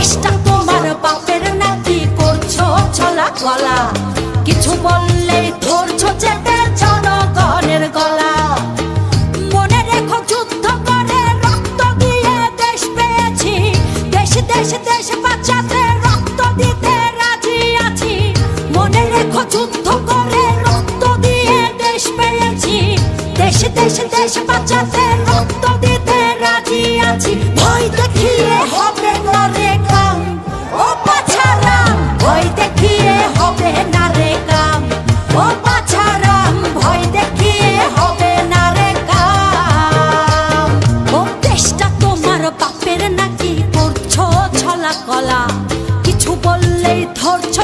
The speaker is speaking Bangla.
দেশটা তোমার বাপের নাকি করছো ছলা গলা, কিছু বললেই ধরছো চেপে জনগণের গলা। মনে রেখো যুদ্ধ করে রক্ত দিয়ে দেশ পেয়েছি, দেশ দেশ দেশ বাঁচাতে রক্ত দিতে রাজি আছি। মনে রেখো যুদ্ধ করে রক্ত দিয়ে দেশ পেয়েছি, দেশ দেশ দেশ বাঁচাতে রক্ত দিতে রাজি আছি। ভয় দেখিয়ে হবে না রে কাম, ও বাছারাম ভয় দেখিয়ে হবে না রে কাম, ও বাছারাম ভয় দেখিয়ে হবে না রে কাম। ও দেশটা তোমার বাপের নাকি করছো ছলা কলা, কিছু বললেই ধরছো